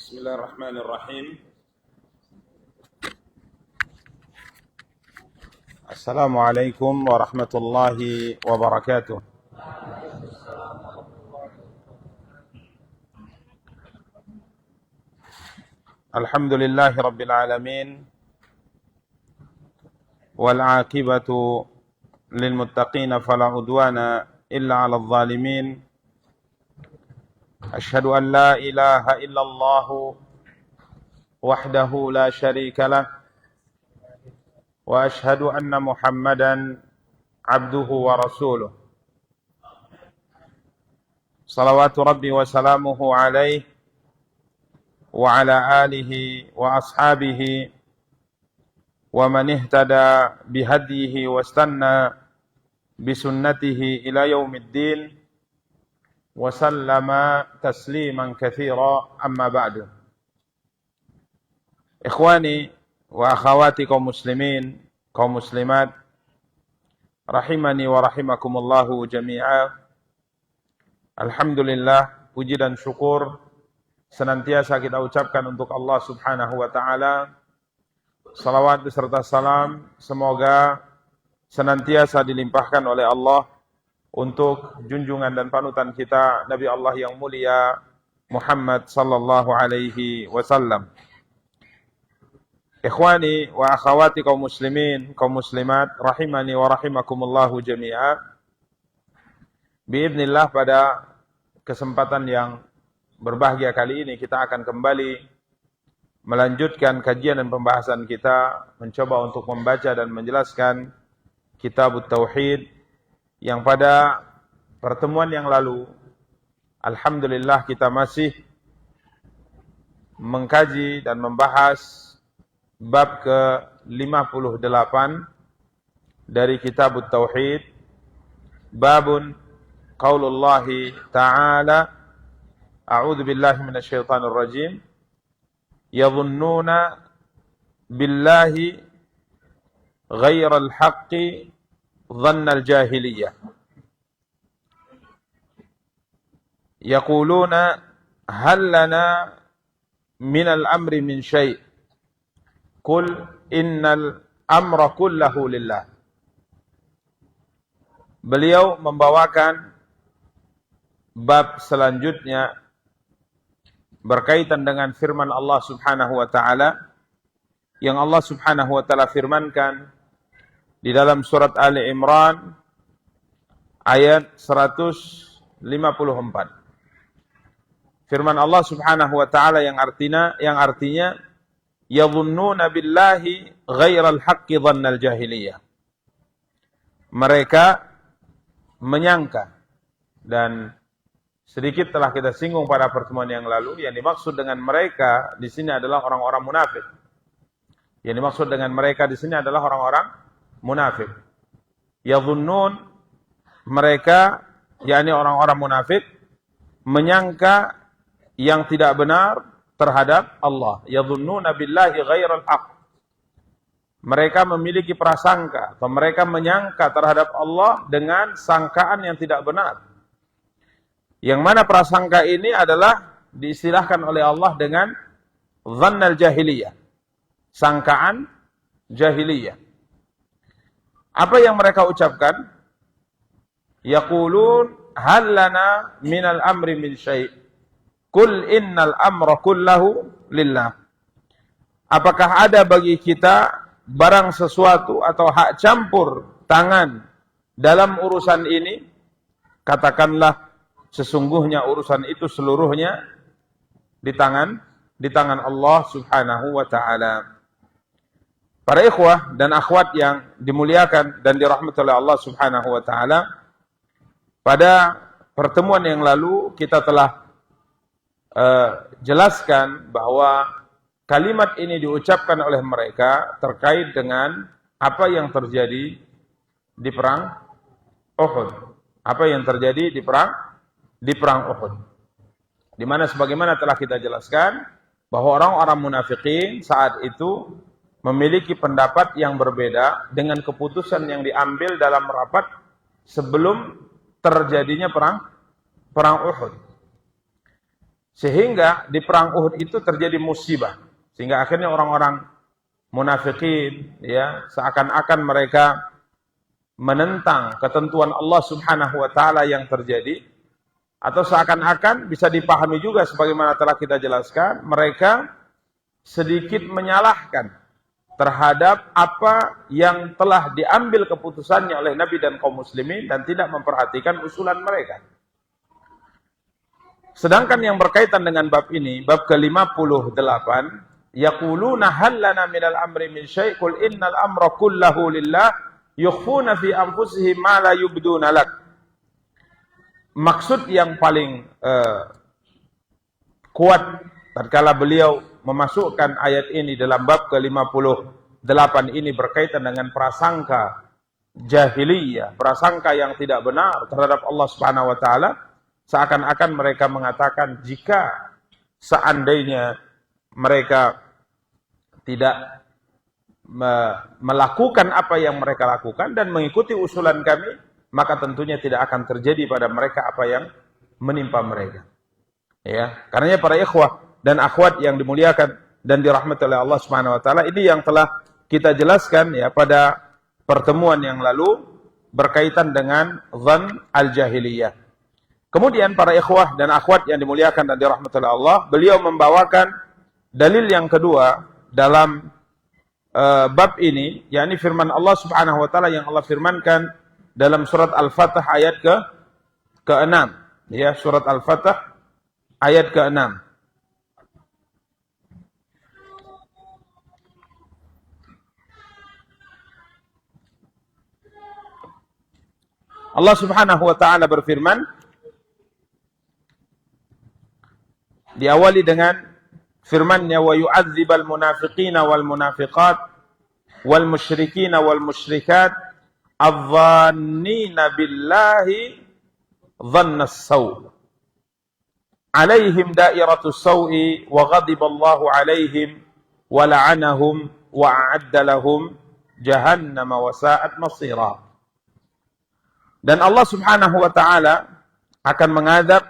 بسم الله الرحمن الرحيم. السلام عليكم ورحمة الله وبركاته. الحمد لله رب العالمين والعاقبة للمتقين فلا عدوان إلا على الظالمين. أشهد أن لا إله إلا الله وحده لا شريك له وأشهد أن محمدا عبده ورسوله صلوات ربي وسلامه عليه وعلى آله وأصحابه ومن اهتدى بهديه واستنى بسنته إلى يوم الدين وسلم تسليما كثيرا. أما بعد. Ikhwani wa akhawati kaum muslimin, kaum muslimat, rahimani wa rahimakumullahu jami'a. Alhamdulillah, puji dan syukur senantiasa kita ucapkan untuk Allah Subhanahu wa ta'ala. Salawat beserta salam semoga senantiasa dilimpahkan oleh Allah untuk junjungan dan panutan kita Nabi Allah yang mulia Muhammad sallallahu alaihi wasallam. Ikhwani wa akhawati kaum muslimin, kaum muslimat, rahimani wa rahimakumullahu jami'a. Biidznillah, pada kesempatan yang berbahagia kali ini kita akan kembali melanjutkan kajian dan pembahasan kita, mencoba untuk membaca dan menjelaskan Kitabut Tauhid yang pada pertemuan yang lalu alhamdulillah kita masih mengkaji dan membahas bab ke-58 dari Kitabut Tauhid, babun qaulullahi ta'ala, a'udzu billahi minasyaitonir rajim, yadhunnuna billahi ghairal haqqi dhannal jahiliyah, yaquluna hal lana minal amri min syai', qul innal amra kullahu lillah. Beliau membawakan bab selanjutnya berkaitan dengan firman Allah Subhanahu wa ta'ala, yang Allah Subhanahu wa ta'ala firmankan di dalam surat Ali Imran ayat 154. Firman Allah Subhanahu wa ta'ala yang artinya yadhunnuna billahi ghairal haqqi dhannal jahiliyah. Mereka menyangka, dan sedikit telah kita singgung pada pertemuan yang lalu, yang dimaksud dengan mereka di sini adalah orang-orang munafik. Yang dimaksud dengan mereka di sini adalah orang-orang munafik. Yadhunnun, mereka, yakni orang-orang munafik, menyangka yang tidak benar terhadap Allah. Yadhunnuna billahi ghairal haqq. Mereka memiliki prasangka, atau mereka menyangka terhadap Allah dengan sangkaan yang tidak benar. Yang mana prasangka ini adalah diistilahkan oleh Allah dengan dhannal jahiliyah, sangkaan jahiliyah. Apa yang mereka ucapkan? Yaqulun hal lana minal amri min syai', qul innal amra kullahu lillah. Apakah ada bagi kita barang sesuatu atau hak campur tangan dalam urusan ini? Katakanlah, sesungguhnya urusan itu seluruhnya di tangan Allah Subhanahu wa ta'ala. Para ikhwah dan akhwat yang dimuliakan dan dirahmati oleh Allah Subhanahu wa ta'ala, pada pertemuan yang lalu kita telah jelaskan bahwa kalimat ini diucapkan oleh mereka terkait dengan apa yang terjadi di perang Uhud. Apa yang terjadi di perang Uhud. Di mana sebagaimana telah kita jelaskan bahwa orang-orang munafikin saat itu memiliki pendapat yang berbeda dengan keputusan yang diambil dalam rapat sebelum terjadinya perang Uhud. Sehingga di perang Uhud itu terjadi musibah. Sehingga akhirnya orang-orang munafikin, ya, seakan-akan mereka menentang ketentuan Allah Subhanahu wa taala yang terjadi, atau seakan-akan bisa dipahami juga sebagaimana telah kita jelaskan, mereka sedikit menyalahkan terhadap apa yang telah diambil keputusannya oleh Nabi dan kaum muslimin dan tidak memperhatikan usulan mereka. Sedangkan yang berkaitan dengan bab ini, bab ke-58, yaquluna hal lana minal amri min syai' qul innal amra kullahu lillah yukhfuna fi anfusihim ma la yubduna lak. Maksud yang paling kuat tatkala beliau memasukkan ayat ini dalam bab ke-58 ini berkaitan dengan prasangka jahiliyah, prasangka yang tidak benar terhadap Allah Subhanahu wa taala, seakan-akan mereka mengatakan jika seandainya mereka tidak melakukan apa yang mereka lakukan dan mengikuti usulan kami, maka tentunya tidak akan terjadi pada mereka apa yang menimpa mereka. Ya, karenanya para ikhwah dan akhwat yang dimuliakan dan dirahmati oleh Allah Subhanahu wa taala, ini yang telah kita jelaskan ya pada pertemuan yang lalu berkaitan dengan dzan al-jahiliyah. Kemudian para ikhwah dan akhwat yang dimuliakan dan dirahmati oleh Allah, beliau membawakan dalil yang kedua dalam bab ini, yakni firman Allah Subhanahu wa taala yang Allah firmankan dalam surat Al-Fatah ayat ke-6. Ya, surat Al-Fatah ayat ke-6. Allah Subhanahu wa taala berfirman, diawali dengan firman-Nya, wa yu'adzibal munafiqina wal munafiqat wal musyrikina wal musyrikat adh-dhannina billahi dhannas saw' alaihim dairatus saw'i wa ghadiballahu alaihim wa la'anahum wa a'adda lahum jahannama wa sa'at masira. Dan Allah Subhanahu wa taala akan mengadab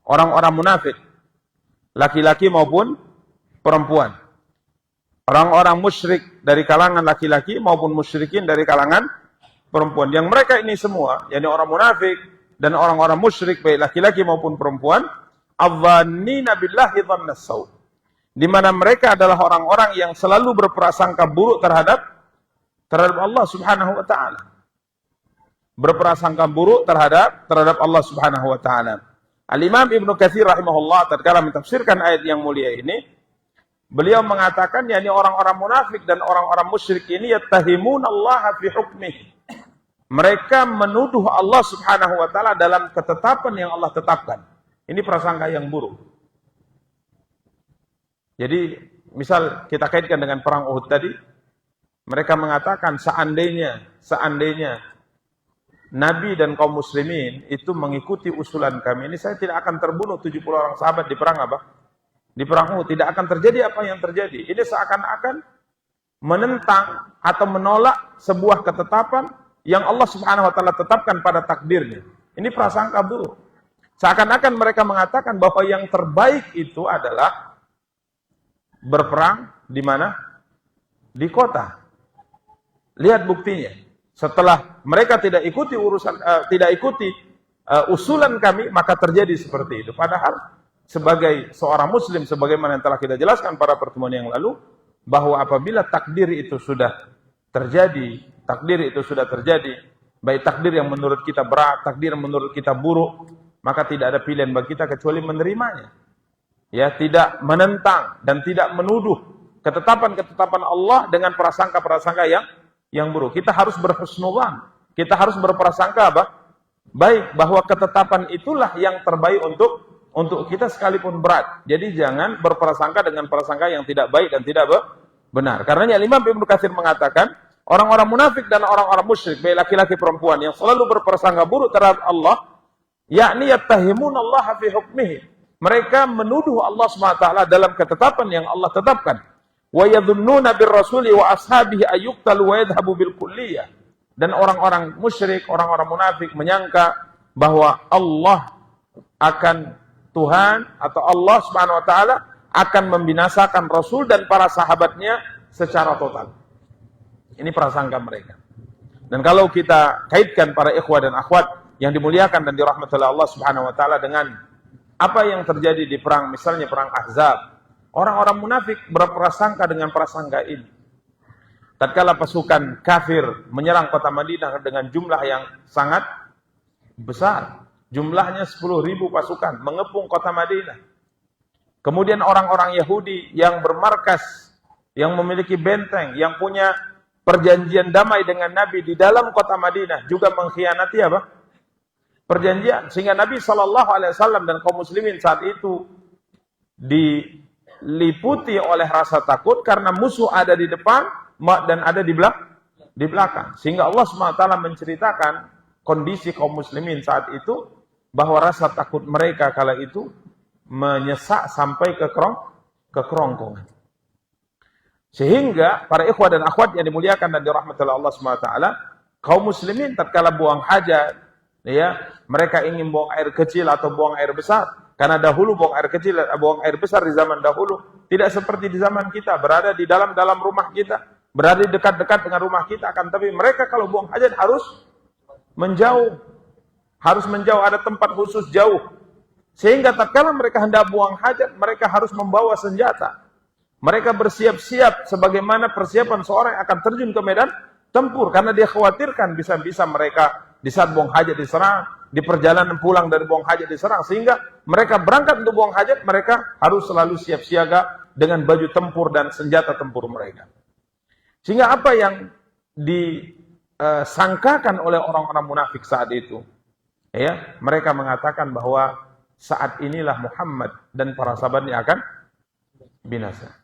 orang-orang munafik, laki-laki maupun perempuan. Orang-orang musyrik dari kalangan laki-laki maupun musyrikin dari kalangan perempuan. Yang mereka ini semua, yakni orang munafik dan orang-orang musyrik baik laki-laki maupun perempuan, adh-dhannina billahi dhannas saw'. Di mana mereka adalah orang-orang yang selalu berprasangka buruk terhadap Allah Subhanahu wa taala. Berprasangka buruk terhadap Allah Subhanahu wa taala. Al-Imam Ibnu Katsir rahimahullah tatkala mentafsirkan ayat yang mulia ini, beliau mengatakan yakni orang-orang munafik dan orang-orang musyrik ini yattahimunallaha fi hukmihi. Mereka menuduh Allah Subhanahu wa taala dalam ketetapan yang Allah tetapkan. Ini prasangka yang buruk. Jadi, misal kita kaitkan dengan perang Uhud tadi, mereka mengatakan seandainya Nabi dan kaum muslimin itu mengikuti usulan kami, ini saya tidak akan terbunuh 70 orang sahabat di perang apa? Di perang Uhud. Tidak akan terjadi apa yang terjadi. Ini seakan-akan menentang atau menolak sebuah ketetapan yang Allah Subhanahu wa taala tetapkan pada takdirnya. Ini prasangka buruk. Seakan-akan mereka mengatakan bahwa yang terbaik itu adalah berperang di mana? Di kota. Lihat buktinya. Setelah mereka tidak ikuti usulan kami, maka terjadi seperti itu. Padahal sebagai seorang muslim, sebagaimana yang telah kita jelaskan pada pertemuan yang lalu, bahwa apabila takdir itu sudah terjadi, baik takdir yang menurut kita berat, takdir yang menurut kita buruk, maka tidak ada pilihan bagi kita kecuali menerimanya. Ya, tidak menentang dan tidak menuduh ketetapan-ketetapan Allah dengan prasangka-prasangka yang buruk. Kita harus berhusnudzan. Kita harus berprasangka apa? Baik, bahwa ketetapan itulah yang terbaik untuk kita sekalipun berat. Jadi jangan berprasangka dengan prasangka yang tidak baik dan tidak benar. Karenanya Imam Ibnu Katsir mengatakan, orang-orang munafik dan orang-orang musyrik, baik laki-laki perempuan yang selalu berprasangka buruk terhadap Allah, yakni yattahimunallaha fi hukmihi. Mereka menuduh Allah SWT dalam ketetapan yang Allah tetapkan. Wa yadhunnuna birrasuli wa ashabihi ayyuqtalu wa yadhhabu bil kulliyah. Dan orang-orang musyrik, orang-orang munafik menyangka bahwa Allah akan Tuhan atau Allah Subhanahu wa taala akan membinasakan Rasul dan para sahabatnya secara total. Ini prasangka mereka. Dan kalau kita kaitkan para ikhwah dan akhwat yang dimuliakan dan dirahmati oleh Allah Subhanahu wa taala dengan apa yang terjadi di perang, misalnya perang Ahzab, orang-orang munafik berprasangka dengan prasangka ini. Tatkala pasukan kafir menyerang kota Madinah dengan jumlah yang sangat besar, jumlahnya 10.000 pasukan mengepung kota Madinah. Kemudian orang-orang Yahudi yang bermarkas, yang memiliki benteng, yang punya perjanjian damai dengan Nabi di dalam kota Madinah juga mengkhianati apa? Perjanjian. Sehingga Nabi SAW dan kaum muslimin saat itu diliputi oleh rasa takut karena musuh ada di depan dan ada di belakang. Sehingga Allah SWT menceritakan kondisi kaum muslimin saat itu bahwa rasa takut mereka kala itu menyesak sampai ke kerongkongan. Sehingga para ikhwah dan akhwat yang dimuliakan dan dirahmati oleh Allah SWT, kaum muslimin tatkala buang hajat, ya, mereka ingin buang air kecil atau buang air besar. Karena dahulu buang air kecil, buang air besar di zaman dahulu tidak seperti di zaman kita, berada di dalam rumah kita, berada dekat-dekat dengan rumah kita. Akan tapi mereka kalau buang hajat harus menjauh, ada tempat khusus jauh. Sehingga tatkala mereka hendak buang hajat, mereka harus membawa senjata. Mereka bersiap-siap sebagaimana persiapan seorang yang akan terjun ke medan tempur, karena dia khawatirkan bisa-bisa mereka di saat buang hajat diserang, di perjalanan pulang dari buang hajat diserang, sehingga mereka berangkat untuk buang hajat, mereka harus selalu siap siaga dengan baju tempur dan senjata tempur mereka. Sehingga apa yang disangkakan oleh orang-orang munafik saat itu, ya, mereka mengatakan bahwa saat inilah Muhammad dan para sahabatnya akan binasa.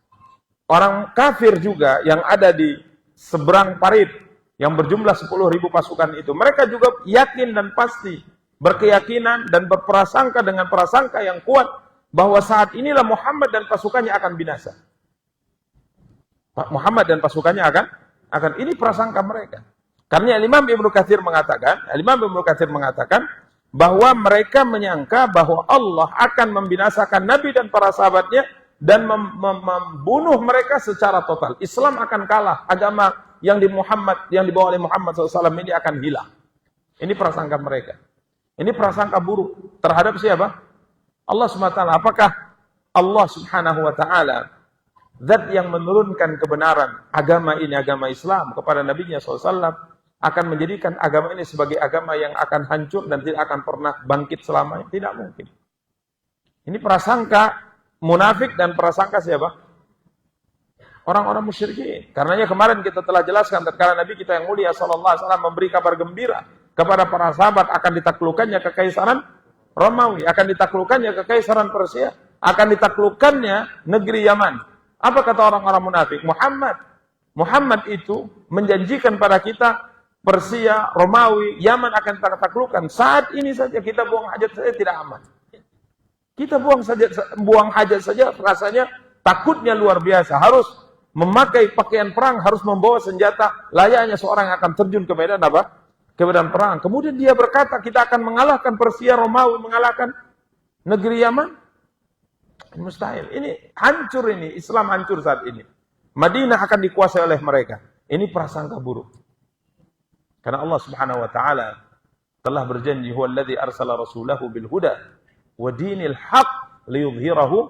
Orang kafir juga yang ada di seberang parit yang berjumlah 10.000 pasukan itu, mereka juga yakin dan pasti berkeyakinan dan berprasangka dengan prasangka yang kuat bahwa saat inilah Muhammad dan pasukannya akan binasa. Muhammad dan pasukannya akan ini prasangka mereka. Karena Imam Ibnu Katsir mengatakan bahwa mereka menyangka bahwa Allah akan membinasakan Nabi dan para sahabatnya dan membunuh mereka secara total. Islam akan kalah, agama yang dibawa oleh Muhammad SAW ini akan hilang. Ini prasangka mereka. Ini prasangka buruk terhadap siapa? Allah SWT. Apakah Allah Subhanahu wa taala zat yang menurunkan kebenaran agama ini, agama Islam kepada Nabi-Nya SAW, akan menjadikan agama ini sebagai agama yang akan hancur dan tidak akan pernah bangkit selamanya? Tidak mungkin. Ini prasangka munafik dan prasangka siapa? Orang-orang musyrikin. Karenanya kemarin kita telah jelaskan tatkala Nabi kita yang mulia sallallahu alaihi wasallam memberi kabar gembira kepada para sahabat akan ditaklukkannya kekaisaran Romawi, akan ditaklukkannya kekaisaran Persia, akan ditaklukkannya negeri Yaman. Apa kata orang-orang munafik? Muhammad itu menjanjikan pada kita Persia, Romawi, Yaman akan ditaklukkan. Saat ini saja kita buang hajat saja tidak aman. Kita buang hajat saja rasanya takutnya luar biasa. Harus memakai pakaian perang, harus membawa senjata layaknya seorang yang akan terjun ke medan apa? Ke medan perang. Kemudian dia berkata, kita akan mengalahkan Persia, Romawi, mengalahkan negeri Yaman. Mustahil. Ini hancur ini. Islam hancur saat ini. Madinah akan dikuasai oleh mereka. Ini prasangka buruk. Karena Allah Subhanahu wa taala telah berjanji, huwallazi arsala rasulahu bil huda wa dinil haq liyudhhirahu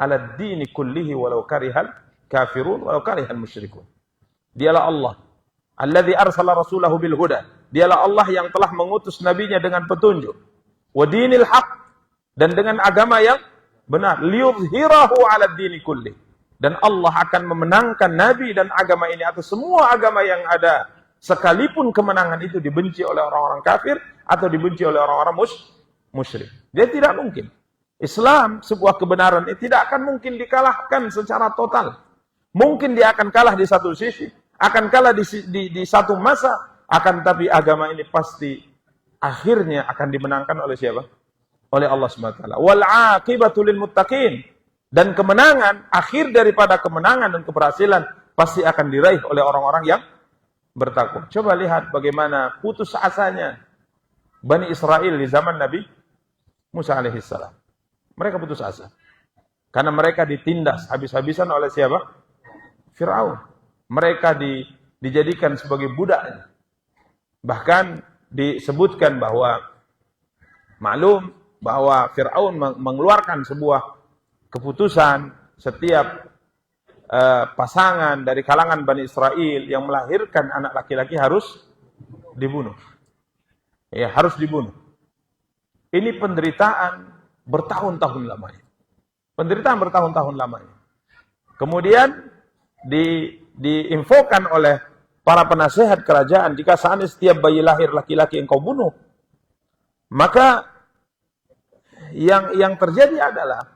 'ala ad-din kullihi walau karihal kafirun walau karihal musyrikun. Dialah Allah allazi arsala rasulahu bil huda. Dialah Allah yang telah mengutus nabinya dengan petunjuk. Wa dinil haq, dan dengan agama yang benar. Liyudhhirahu 'ala ad-din kullihi. Dan Allah akan memenangkan nabi dan agama ini atas semua agama yang ada, sekalipun kemenangan itu dibenci oleh orang-orang kafir atau dibenci oleh orang-orang musyrik. Dia tidak mungkin. Islam, sebuah kebenaran ini tidak akan mungkin dikalahkan secara total. Mungkin dia akan kalah di satu sisi, akan kalah di satu masa, akan tapi agama ini pasti akhirnya akan dimenangkan oleh siapa? Oleh Allah SWT. Wal 'aqibatu lil muttaqin. Dan kemenangan, akhir daripada kemenangan dan keberhasilan pasti akan diraih oleh orang-orang yang bertakwa. Coba lihat bagaimana putus asanya Bani Israel di zaman Nabi Musa alaihissalam. Mereka putus asa. Karena mereka ditindas habis-habisan oleh siapa? Fir'aun. Mereka dijadikan sebagai budaknya. Bahkan disebutkan bahwa maklum bahwa Fir'aun mengeluarkan sebuah keputusan setiap pasangan dari kalangan Bani Israel yang melahirkan anak laki-laki harus dibunuh. Ya, harus dibunuh. Ini penderitaan bertahun-tahun lamanya. Penderitaan bertahun-tahun lamanya. Kemudian diinfokan oleh para penasehat kerajaan, jika seandainya setiap bayi lahir laki-laki engkau bunuh, maka yang terjadi adalah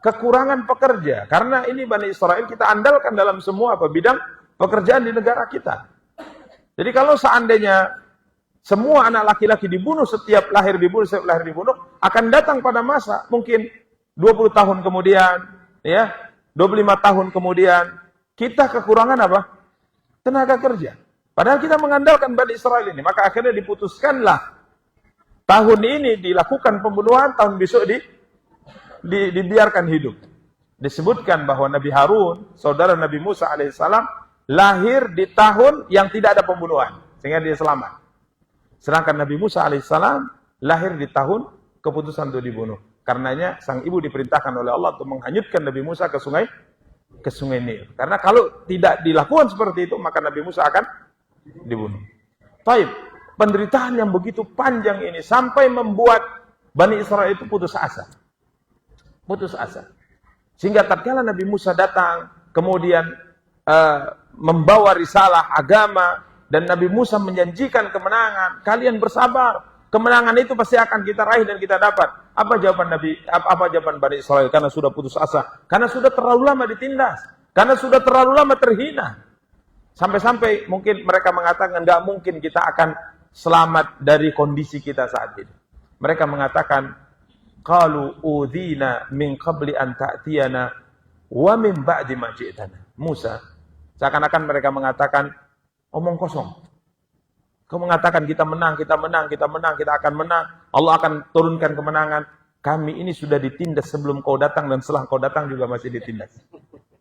kekurangan pekerja. Karena ini Bani Israel kita andalkan dalam semua bidang pekerjaan di negara kita. Jadi kalau seandainya semua anak laki-laki dibunuh, setiap lahir dibunuh, akan datang pada masa mungkin 20 tahun kemudian, ya, 25 tahun kemudian, kita kekurangan apa? Tenaga kerja. Padahal kita mengandalkan Bani Israel ini. Maka akhirnya diputuskanlah tahun ini dilakukan pembunuhan, tahun besok dibiarkan hidup. Disebutkan bahwa Nabi Harun, saudara Nabi Musa alaihissalam, lahir di tahun yang tidak ada pembunuhan, sehingga dia selamat. Sedangkan Nabi Musa alaihissalam lahir di tahun keputusan untuk dibunuh. Karenanya sang ibu diperintahkan oleh Allah untuk menghanyutkan Nabi Musa ke sungai Nil. Karena kalau tidak dilakukan seperti itu, maka Nabi Musa akan dibunuh. Taib, penderitaan yang begitu panjang ini sampai membuat Bani Israel itu putus asa. Putus asa. Sehingga tatkala Nabi Musa datang, kemudian membawa risalah agama, dan Nabi Musa menjanjikan kemenangan, kalian bersabar, kemenangan itu pasti akan kita raih dan kita dapat. Apa jawaban Bani Israel? Karena sudah putus asa, karena sudah terlalu lama ditindas, karena sudah terlalu lama terhina. Sampai-sampai mungkin mereka mengatakan, enggak mungkin kita akan selamat dari kondisi kita saat ini. Mereka mengatakan, qalu udhina min qabli an ta'tiyana wa min ba'di ma ji'tana. Musa, seakan-akan mereka mengatakan omong kosong. Kau mengatakan kita menang, kita akan menang. Allah akan turunkan kemenangan. Kami ini sudah ditindas sebelum kau datang, dan setelah kau datang juga masih ditindas.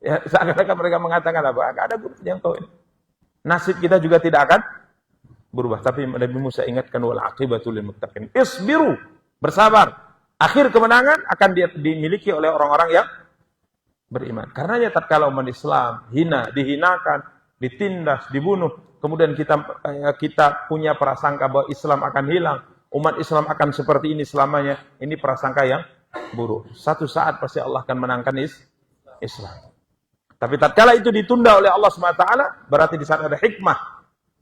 Ya, seakan-akan mereka mengatakan apa? Enggak ada gunanya yang kau ini. Nasib kita juga tidak akan berubah. Tapi Nabi Musa ingatkan, wal aqibatul lil muttaqin. Isbiru, bersabar. Akhir kemenangan akan dimiliki oleh orang-orang yang beriman. Karenanya tatkala umat Islam dihinakan, ditindas, dibunuh, kemudian kita punya prasangka bahwa Islam akan hilang, umat Islam akan seperti ini selamanya, ini prasangka yang buruk. Satu saat pasti Allah akan menangkan Islam. Tapi tatkala itu ditunda oleh Allah SWT, berarti di sana ada hikmah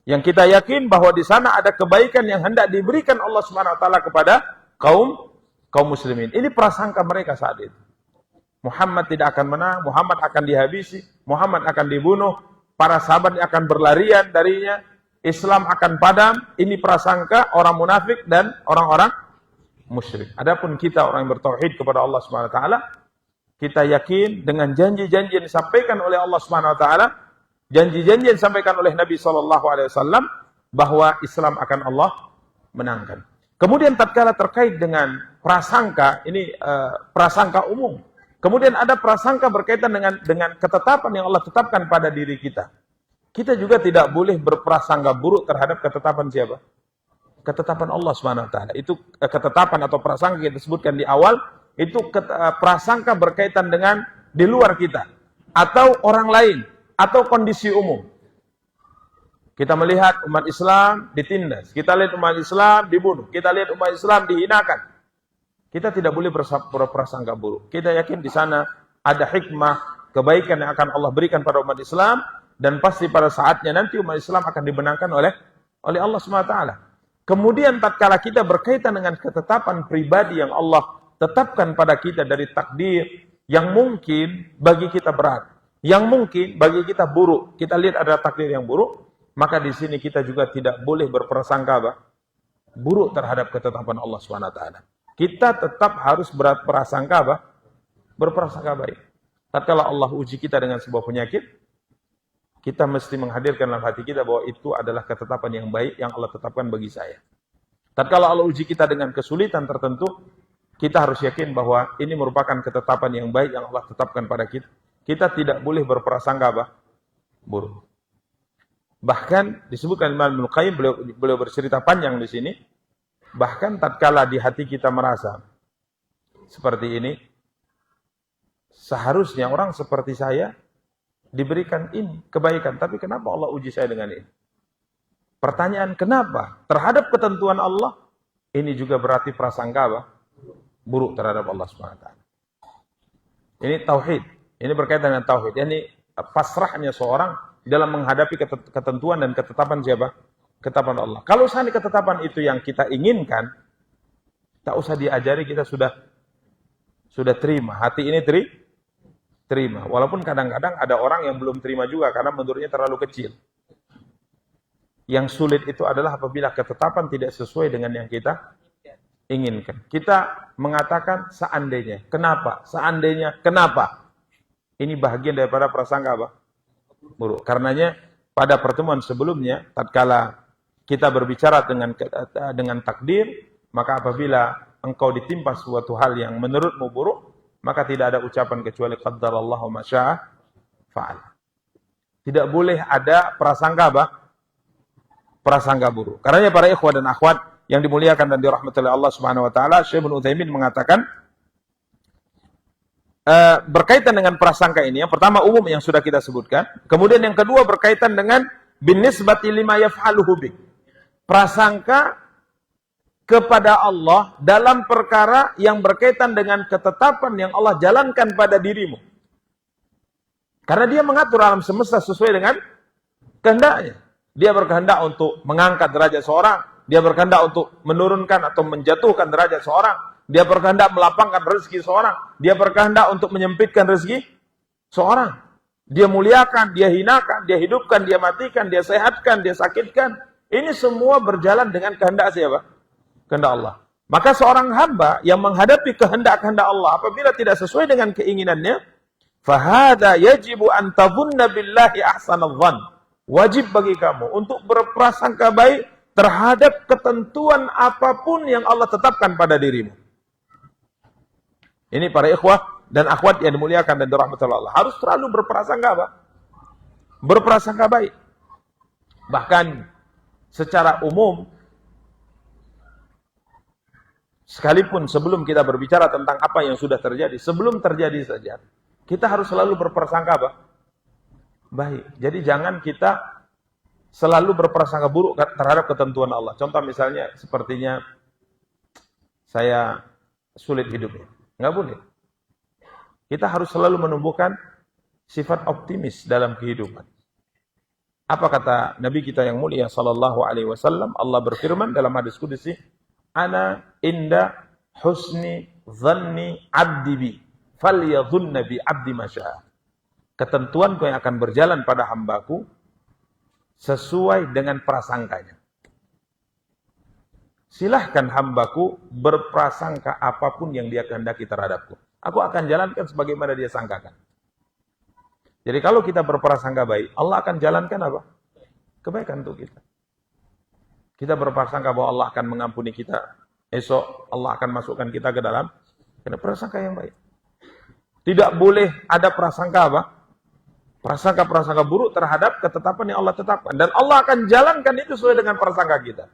yang kita yakin bahwa di sana ada kebaikan yang hendak diberikan Allah SWT kepada kaum muslimin. Ini prasangka mereka saat itu. Muhammad tidak akan menang, Muhammad akan dihabisi, Muhammad akan dibunuh, para sahabat akan berlarian darinya, Islam akan padam. Ini prasangka orang munafik dan orang-orang musyrik. Adapun kita orang yang bertauhid kepada Allah SWT, kita yakin dengan janji-janji yang disampaikan oleh Allah SWT, janji-janji yang disampaikan oleh Nabi SAW, bahwa Islam akan Allah menangkan. Kemudian tatkala terkait dengan prasangka, ini prasangka umum. Kemudian ada prasangka berkaitan dengan ketetapan yang Allah tetapkan pada diri kita. Kita juga tidak boleh berprasangka buruk terhadap ketetapan siapa? Ketetapan Allah SWT. Itu ketetapan atau prasangka yang disebutkan di awal, itu prasangka berkaitan dengan di luar kita, atau orang lain, atau kondisi umum. Kita melihat umat Islam ditindas, kita lihat umat Islam dibunuh, kita lihat umat Islam dihinakan. Kita tidak boleh berprasangka buruk. Kita yakin di sana ada hikmah, kebaikan yang akan Allah berikan pada umat Islam, dan pasti pada saatnya nanti umat Islam akan dibenangkan oleh Allah SWT. Kemudian tatkala kita berkaitan dengan ketetapan pribadi yang Allah tetapkan pada kita dari takdir yang mungkin bagi kita berat, yang mungkin bagi kita buruk. Kita lihat ada takdir yang buruk, maka di sini kita juga tidak boleh berprasangka buruk terhadap ketetapan Allah SWT. Kita tetap harus berprasangka berprasangka baik. Tatkala Allah uji kita dengan sebuah penyakit, kita mesti menghadirkan dalam hati kita bahwa itu adalah ketetapan yang baik yang Allah tetapkan bagi saya. Tatkala Allah uji kita dengan kesulitan tertentu, kita harus yakin bahwa ini merupakan ketetapan yang baik yang Allah tetapkan pada kita. Kita tidak boleh berprasangka buruk. Bahkan disebutkan Imam Ibnu Qayyim, beliau bercerita panjang di sini. Bahkan tatkala di hati kita merasa seperti ini, seharusnya orang seperti saya diberikan ini kebaikan, tapi kenapa Allah uji saya dengan ini? Pertanyaan kenapa? Terhadap ketentuan Allah, ini juga berarti prasangka buruk terhadap Allah SWT. Ini tauhid. Ini berkaitan dengan tauhid. Ini pasrahnya seorang dalam menghadapi ketentuan dan ketetapan siapa? Ketetapan Allah. Kalau seandainya ketetapan itu yang kita inginkan, tak usah diajari, kita sudah terima. Hati ini terima. Walaupun kadang-kadang ada orang yang belum terima juga karena menurutnya terlalu kecil. Yang sulit itu adalah apabila ketetapan tidak sesuai dengan yang kita inginkan. Kita mengatakan seandainya. Kenapa? Seandainya. Kenapa? Ini bahagian daripada prasangka buruk. Karenanya pada pertemuan sebelumnya, tatkala kita berbicara dengan takdir, maka apabila engkau ditimpa suatu hal yang menurutmu buruk, maka tidak ada ucapan kecuali qaddarallahu ma syaa fa'al. Tidak boleh ada prasangka buruk. Karenanya para ikhwah dan akhwat yang dimuliakan dan dirahmati oleh Allah Subhanahu wa taala, Syekh Ibnu Utsaimin mengatakan berkaitan dengan prasangka ini, yang pertama umum yang sudah kita sebutkan, kemudian yang kedua berkaitan dengan binisbati lima yaf'aluhu bik. Prasangka kepada Allah dalam perkara yang berkaitan dengan ketetapan yang Allah jalankan pada dirimu. Karena dia mengatur alam semesta sesuai dengan kehendaknya. Dia berkehendak untuk mengangkat derajat seorang, dia berkehendak untuk menurunkan atau menjatuhkan derajat seorang, dia berkehendak melapangkan rezeki seorang, dia berkehendak untuk menyempitkan rezeki seorang. Dia muliakan, dia hinakan, dia hidupkan, dia matikan, dia sehatkan, dia sakitkan. Ini semua berjalan dengan kehendak siapa? Kehendak Allah. Maka seorang hamba yang menghadapi kehendak-kehendak Allah apabila tidak sesuai dengan keinginannya, fahada yajibu an tadhunna billahi ahsanadh dhann. Wajib bagi kamu untuk berprasangka baik terhadap ketentuan apapun yang Allah tetapkan pada dirimu. Ini para ikhwah dan akhwat yang dimuliakan dan dirahmati Allah. Harus selalu berprasangka berprasangka baik. Bahkan secara umum, sekalipun sebelum kita berbicara tentang apa yang sudah terjadi, sebelum terjadi saja, kita harus selalu berprasangka baik. Jadi jangan kita selalu berprasangka buruk terhadap ketentuan Allah. Contoh misalnya, sepertinya saya sulit hidupnya. Nggak boleh. Kita harus selalu menumbuhkan sifat optimis dalam kehidupan. Apa kata Nabi kita yang mulia sallallahu alaihi wasallam? Allah berfirman dalam hadis qudsi, "Ana inda husni dhanni 'abdi bi, falyadhunna bi 'abdi ma syaa." Ketentuanku yang akan berjalan pada hambaku sesuai dengan prasangkanya. Silahkan hambaku berprasangka apapun yang dia kehendaki terhadapku. Aku akan jalankan sebagaimana dia sangkakan. Jadi kalau kita berprasangka baik, Allah akan jalankan apa? Kebaikan untuk kita. Kita berprasangka bahwa Allah akan mengampuni kita. Esok Allah akan masukkan kita ke dalam prasangka yang baik. Tidak boleh ada prasangka prasangka buruk terhadap ketetapan yang Allah tetapkan. Dan Allah akan jalankan itu sesuai dengan prasangka kita.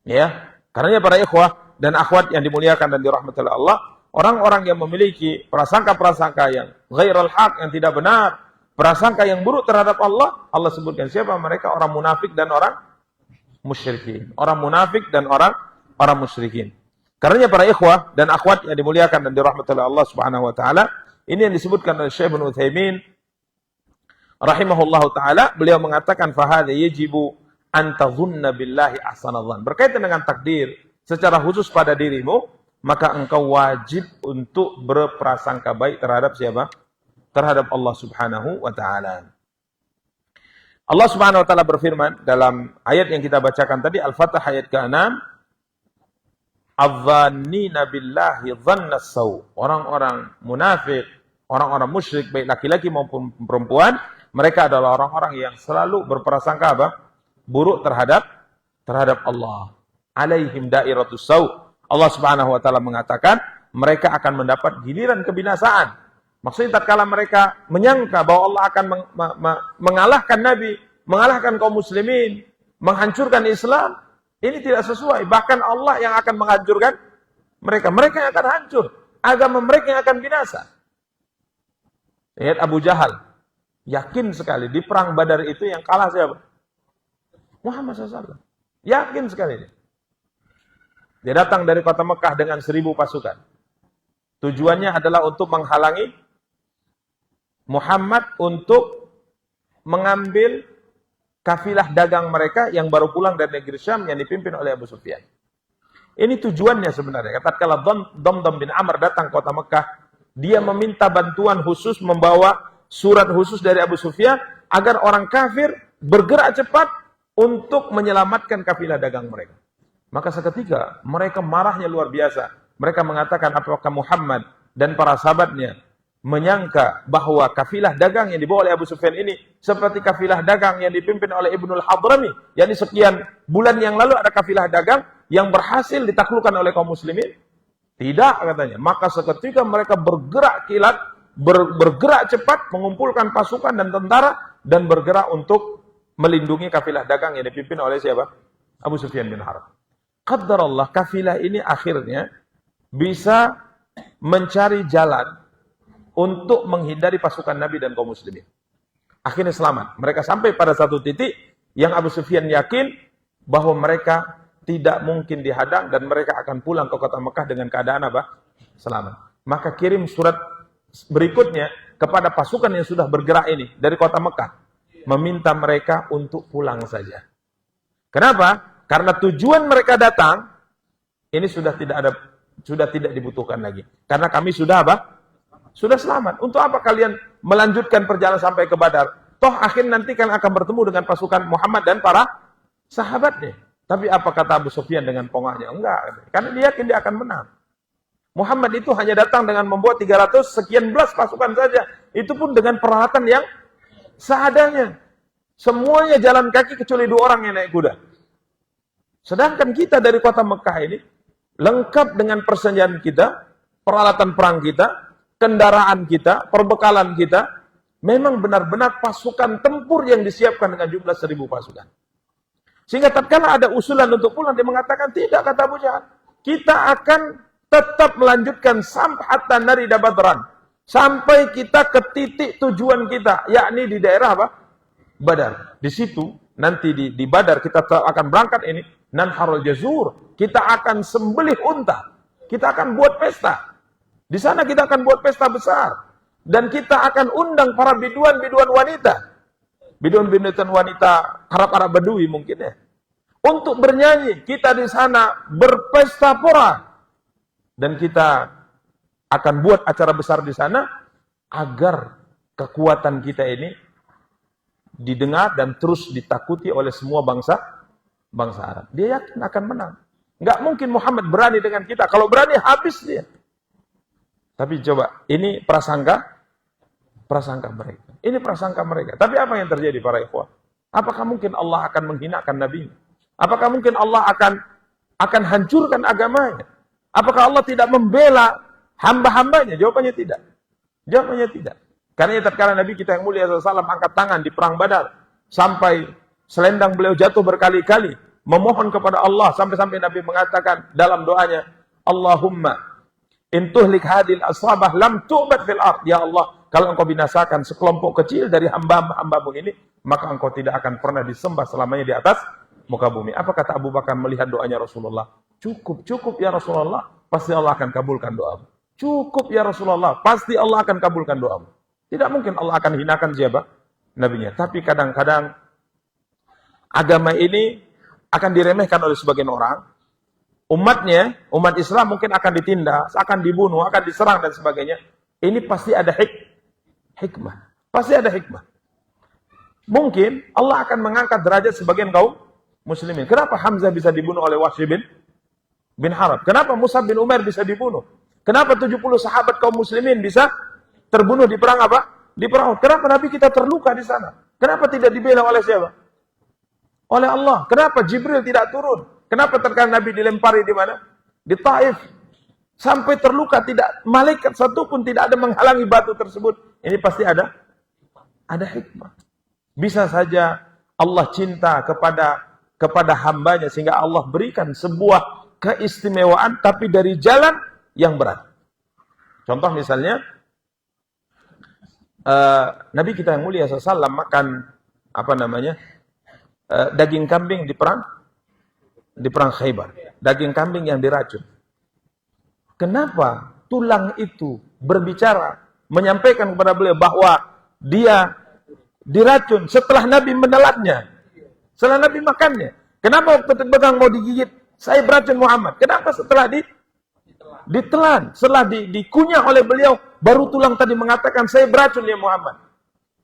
Ya, karenanya para ikhwah dan akhwat yang dimuliakan dan dirahmati oleh Allah, orang-orang yang memiliki prasangka-prasangka yang ghairul haq, yang tidak benar, prasangka yang buruk terhadap Allah, Allah sebutkan siapa mereka? Orang munafik dan orang musyrikin. Orang munafik dan orang musyrikin. Karenanya para ikhwah dan akhwat yang dimuliakan dan dirahmati oleh Allah Subhanahu wa taala, ini yang disebutkan oleh Syekh Ibnu Utsaimin rahimahullahu taala, beliau mengatakan fahadha yajibu an tadhunna billahi ahsanadh. Berkaitan dengan takdir secara khusus pada dirimu, maka engkau wajib untuk berprasangka baik terhadap siapa? Terhadap Allah Subhanahu wa taala. Allah Subhanahu wa taala berfirman dalam ayat yang kita bacakan tadi, Al-Fatah ayat ke-6, "Adh-dhannina billahi dhannas saw." Orang-orang munafik, orang-orang musyrik baik laki-laki maupun perempuan, mereka adalah orang-orang yang selalu berprasangka buruk terhadap Allah. Alaihim dairatus saw. Allah Subhanahu wa taala mengatakan mereka akan mendapat giliran kebinasaan. Maksudnya tatkala mereka menyangka bahwa Allah akan mengalahkan Nabi, mengalahkan kaum muslimin, menghancurkan Islam, ini tidak sesuai. Bahkan Allah yang akan menghancurkan mereka. Mereka yang akan hancur. Agama mereka yang akan binasa. Lihat Abu Jahal. Yakin sekali di perang Badar itu yang kalah siapa? Muhammad SAW. Yakin sekali dia. Dia datang dari kota Mekah dengan 1000 pasukan. Tujuannya adalah untuk menghalangi Muhammad untuk mengambil kafilah dagang mereka yang baru pulang dari negeri Syam yang dipimpin oleh Abu Sufyan. Ini tujuannya sebenarnya. Tatkala Damdam bin Amr datang ke kota Mekah, dia meminta bantuan khusus, membawa surat khusus dari Abu Sufyan agar orang kafir bergerak cepat untuk menyelamatkan kafilah dagang mereka. Maka seketika mereka marahnya luar biasa. Mereka mengatakan, apakah Muhammad dan para sahabatnya menyangka bahwa kafilah dagang yang dibawa oleh Abu Sufyan ini seperti kafilah dagang yang dipimpin oleh Ibnul Hadrami, yakni sekian bulan yang lalu ada kafilah dagang yang berhasil ditaklukkan oleh kaum muslimin? Tidak, katanya. Maka seketika mereka bergerak kilat, bergerak cepat, mengumpulkan pasukan dan tentara, dan bergerak untuk melindungi kafilah dagang yang dipimpin oleh siapa? Abu Sufyan bin Harb. Qaddarallah, kafilah ini akhirnya bisa mencari jalan untuk menghindari pasukan Nabi dan kaum muslimin. Akhirnya selamat. Mereka sampai pada satu titik yang Abu Sufyan yakin bahwa mereka tidak mungkin dihadang dan mereka akan pulang ke kota Mekah dengan keadaan apa? Selamat. Maka kirim surat berikutnya kepada pasukan yang sudah bergerak ini dari kota Mekah, meminta mereka untuk pulang saja. Kenapa? Karena tujuan mereka datang ini sudah tidak dibutuhkan lagi. Karena kami sudah apa? Sudah selamat. Untuk apa kalian melanjutkan perjalanan sampai ke Badar? Toh akhir nanti kan akan bertemu dengan pasukan Muhammad dan para sahabatnya. Tapi apa kata Abu Sufyan dengan pongahnya? Enggak. Karena dia yakin dia akan menang. Muhammad itu hanya datang dengan membuat 300 sekian belas pasukan saja. Itu pun dengan peralatan yang seadanya. Semuanya jalan kaki kecuali 2 orang yang naik kuda. Sedangkan kita dari kota Mekah ini lengkap dengan persenjataan kita, peralatan perang kita, kendaraan kita, perbekalan kita, memang benar-benar pasukan tempur yang disiapkan dengan jumlah 1000 pasukan. Sehingga tatkala ada usulan untuk pulang, dia mengatakan, tidak, kata Abu Jahal. Kita akan tetap melanjutkan sampai hatta narida Badran. Sampai kita ke titik tujuan kita, yakni di daerah apa? Badar. Di situ, nanti di Badar kita akan berangkat ini, nanharul jazur. Kita akan sembelih unta. Kita akan buat pesta. Di sana kita akan buat pesta besar. Dan kita akan undang para biduan-biduan wanita. Biduan-biduan wanita Arab-Arab Badui mungkin ya. Untuk bernyanyi. Kita di sana berpesta pora. Dan kita akan buat acara besar di sana. Agar kekuatan kita ini didengar dan terus ditakuti oleh semua bangsa Arab. Dia yakin akan menang. Nggak mungkin Muhammad berani dengan kita. Kalau berani habis dia. Tapi coba, ini prasangka mereka. Ini prasangka mereka. Tapi apa yang terjadi para ikhwah? Apakah mungkin Allah akan menghinakan Nabi? Apakah mungkin Allah akan hancurkan agamanya? Apakah Allah tidak membela hamba-hambanya? Jawabannya tidak. Jawabannya tidak. Karena tatkala Nabi kita yang mulia SAW angkat tangan di perang Badar, sampai selendang beliau jatuh berkali-kali, memohon kepada Allah, sampai-sampai Nabi mengatakan dalam doanya, Allahumma in tuhlik hadil asabah lam tu'bad fil ard. Ya Allah, kalau engkau binasakan sekelompok kecil dari hamba-hambamu ini, maka engkau tidak akan pernah disembah selamanya di atas muka bumi. Apa kata Abu Bakar melihat doanya Rasulullah? Cukup ya Rasulullah, pasti Allah akan kabulkan doamu. Cukup ya Rasulullah, pasti Allah akan kabulkan doamu. Tidak mungkin Allah akan hinakan siapa? Nabinya. Tapi kadang-kadang agama ini akan diremehkan oleh sebagian orang. Umatnya, umat Islam mungkin akan ditindas, akan dibunuh, akan diserang dan sebagainya. Ini pasti ada hikmah. Pasti ada hikmah. Mungkin Allah akan mengangkat derajat sebagian kaum muslimin. Kenapa Hamzah bisa dibunuh oleh Wahsy bin Harb? Kenapa Mus'ab bin Umair bisa dibunuh? Kenapa 70 sahabat kaum muslimin bisa terbunuh di perang apa? Di perang. Kenapa Nabi kita terluka di sana? Kenapa tidak dibela oleh siapa? Oleh Allah. Kenapa Jibril tidak turun? Kenapa terkadang Nabi dilempari di mana? di Taif sampai terluka, tidak malaikat satu pun tidak ada menghalangi batu tersebut. Ini pasti ada hikmah. Bisa saja Allah cinta kepada hambanya sehingga Allah berikan sebuah keistimewaan tapi dari jalan yang berat. Contoh misalnya Nabi kita yang mulia SAW makan daging kambing di perang Khaybar. Daging kambing yang diracun. Kenapa tulang itu berbicara, menyampaikan kepada beliau bahwa dia diracun setelah Nabi menelannya, setelah Nabi makannya? Kenapa waktu pegang mau digigit, saya beracun Muhammad? Kenapa setelah ditelan, setelah dikunyah oleh beliau, baru tulang tadi mengatakan saya beracun ya Muhammad?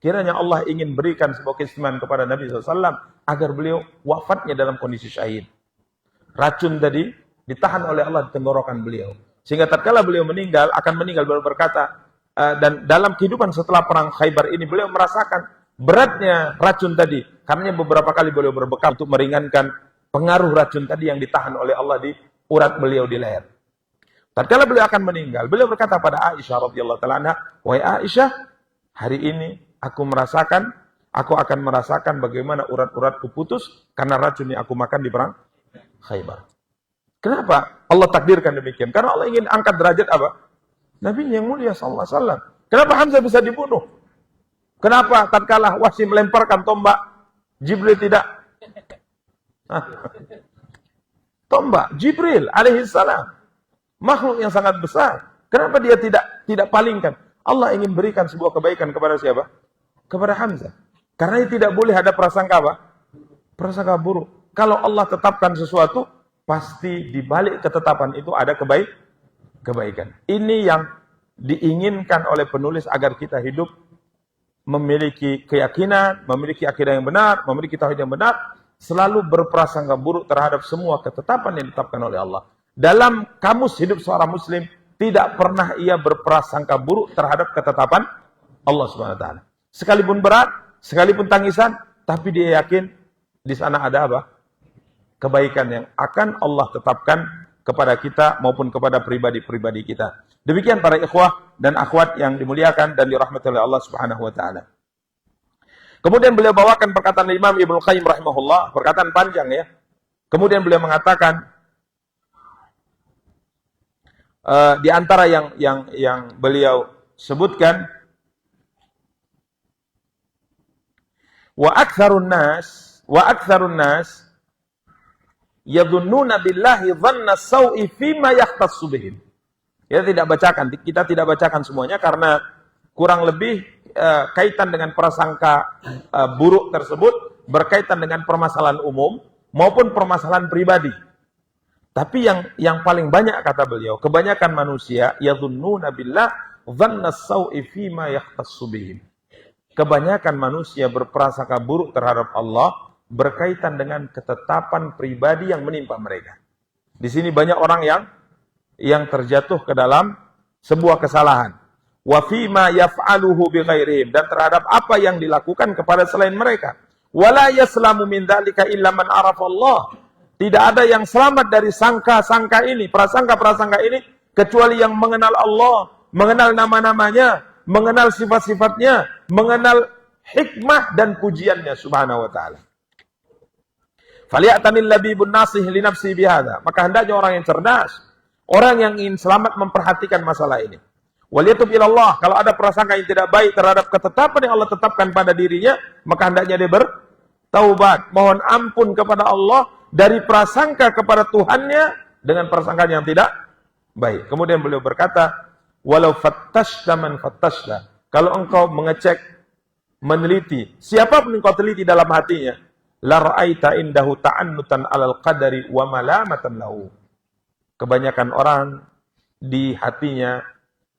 Kiranya Allah ingin berikan sebuah keistimewaan kepada Nabi SAW agar beliau wafatnya dalam kondisi syahid. Racun tadi ditahan oleh Allah di tenggorokan beliau. Sehingga tatkala beliau akan meninggal, beliau berkata, dan dalam kehidupan setelah perang Khaybar ini, beliau merasakan beratnya racun tadi. Karena beberapa kali beliau berbekal untuk meringankan pengaruh racun tadi yang ditahan oleh Allah di urat beliau di leher. Tatkala beliau akan meninggal, beliau berkata pada Aisyah radhiyallahu taala anha, "Wahai Aisyah, hari ini aku akan merasakan bagaimana urat-uratku putus karena racun yang aku makan di perang Khaybar." Kenapa Allah takdirkan demikian? Karena Allah ingin angkat derajat apa? Nabi yang mulia sallallahu alaihi wasallam. Kenapa Hamzah bisa dibunuh? Kenapa tatkala Wahsy melemparkan tombak, Jibril tidak? Tombak Jibril alaihi salam, makhluk yang sangat besar. Kenapa dia tidak palingkan? Allah ingin berikan sebuah kebaikan kepada siapa? Kepada Hamzah. Karena dia tidak boleh ada prasangka apa? Prasangka buruk. Kalau Allah tetapkan sesuatu, pasti di balik ketetapan itu ada kebaikan. Ini yang diinginkan oleh penulis agar kita hidup memiliki keyakinan, memiliki akidah yang benar, memiliki tauhid yang benar, selalu berprasangka buruk terhadap semua ketetapan yang ditetapkan oleh Allah. Dalam kamus hidup seorang muslim, tidak pernah ia berprasangka buruk terhadap ketetapan Allah Subhanahu wa taala. Sekalipun berat, sekalipun tangisan, tapi dia yakin di sana ada apa? Kebaikan yang akan Allah tetapkan kepada kita maupun kepada pribadi-pribadi kita. Demikian para ikhwah dan akhwat yang dimuliakan dan dirahmati oleh Allah Subhanahu wa taala. Kemudian beliau bawakan perkataan Imam Ibnu Qayyim rahimahullah, perkataan panjang ya. Kemudian beliau mengatakan di antara yang beliau sebutkan, wa aktsarun nas yadhunnuna billahi dhanna sau'i fima yahtassu bihim. Kita tidak bacakan semuanya karena kurang lebih kaitan dengan prasangka buruk tersebut berkaitan dengan permasalahan umum maupun permasalahan pribadi. Tapi yang paling banyak kata beliau, kebanyakan manusia yadhunnuna billah dhanna sau'i fima yahtassu bihim. Kebanyakan manusia berprasangka buruk terhadap Allah berkaitan dengan ketetapan pribadi yang menimpa mereka. Di sini banyak orang yang terjatuh ke dalam sebuah kesalahan. Wa fima yaf'aluhu bighairihim, dan terhadap apa yang dilakukan kepada selain mereka. Wala yaslamu min dzalika illa man arafa Allah. Tidak ada yang selamat dari sangka-sangka ini, prasangka-prasangka ini kecuali yang mengenal Allah, mengenal nama-namanya, mengenal sifat-sifatnya, mengenal hikmah dan pujiannya subhanahu wa ta'ala. Falyatanil labibun nasih li nafsi bihadza. Maka hendaknya orang yang cerdas, orang yang ingin selamat memperhatikan masalah ini. Waliyatub ilallah, kalau ada prasangka yang tidak baik terhadap ketetapan yang Allah tetapkan pada dirinya, maka hendaknya dia bertaubat, mohon ampun kepada Allah dari prasangka kepada Tuhannya dengan prasangka yang tidak baik. Kemudian beliau berkata, walau fattashta man fattashta, kalau engkau mengecek, meneliti, siapapun engkau teliti dalam hatinya, la ra'aita indahu ta'annutan 'alal qadari wa malamatan lahu. Kebanyakan orang di hatinya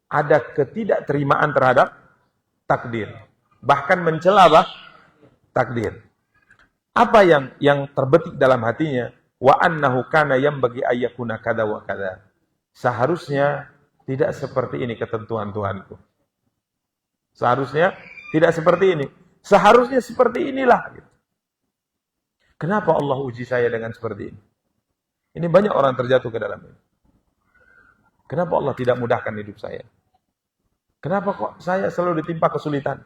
ada ketidakterimaan terhadap takdir, bahkan mencela takdir. Apa yang terbetik dalam hatinya? Wa annahu kana yanbaghi ayyakuna kada wa kada. Seharusnya tidak seperti ini ketentuan Tuhanku. Seharusnya tidak seperti ini. Seharusnya seperti inilah. Kenapa Allah uji saya dengan seperti ini? Ini banyak orang terjatuh ke dalam ini. Kenapa Allah tidak mudahkan hidup saya? Kenapa kok saya selalu ditimpa kesulitan?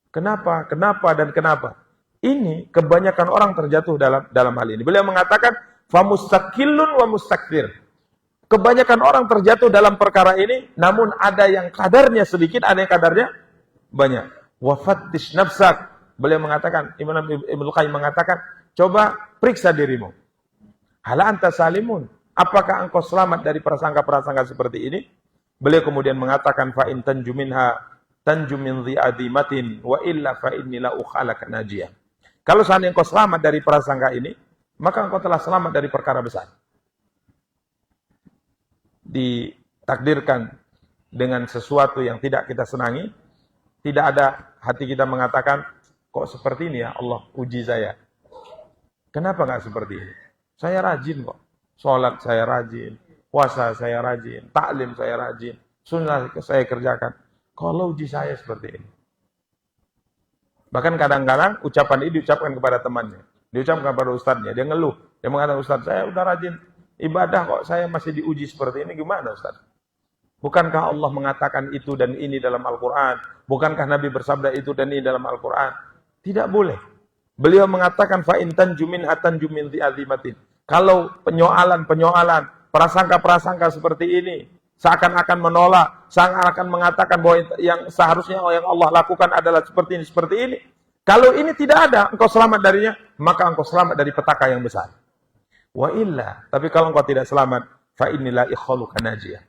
Kenapa? Kenapa dan kenapa? Ini kebanyakan orang terjatuh dalam hal ini. Beliau mengatakan, famustaqillun wa mustakbir. Kebanyakan orang terjatuh dalam perkara ini, namun ada yang kadarnya sedikit, ada yang kadarnya banyak. Wa fattish nafsak. Beliau mengatakan, Imam Ibnu Qayyim mengatakan, coba periksa dirimu. Hal anta salimun? Apakah engkau selamat dari prasangka-prasangka seperti ini? Beliau kemudian mengatakan, fa in tanju minha tanju min dhi'adimatin wa illa fa inni la ukhalaka najiyah. Kalau seandainya engkau selamat dari prasangka ini, maka engkau telah selamat dari perkara besar. Ditakdirkan dengan sesuatu yang tidak kita senangi, tidak ada hati kita mengatakan, kok seperti ini ya Allah uji saya. Kenapa nggak seperti ini? Saya rajin kok. Sholat saya rajin, puasa saya rajin, taklim saya rajin, sunnah saya kerjakan. Kalau uji saya seperti ini. Bahkan kadang-kadang ucapan ini diucapkan kepada temannya, diucapkan kepada ustadznya, dia ngeluh. Dia mengatakan, Ustadz saya udah rajin ibadah kok saya masih diuji seperti ini, gimana Ustadz? Bukankah Allah mengatakan itu dan ini dalam Al-Quran? Bukankah Nabi bersabda itu dan ini dalam Al-Quran? Tidak boleh. Beliau mengatakan, fa'in tanju min atan jumin dhi'azimatin. Kalau penyoalan, prasangka-prasangka seperti ini, seakan-akan menolak, seakan-akan mengatakan bahwa yang seharusnya yang Allah lakukan adalah seperti ini. Kalau ini tidak ada, engkau selamat darinya, maka engkau selamat dari petaka yang besar. Wa illa, tapi kalau engkau tidak selamat, fa inilah ikhaluka najiyah.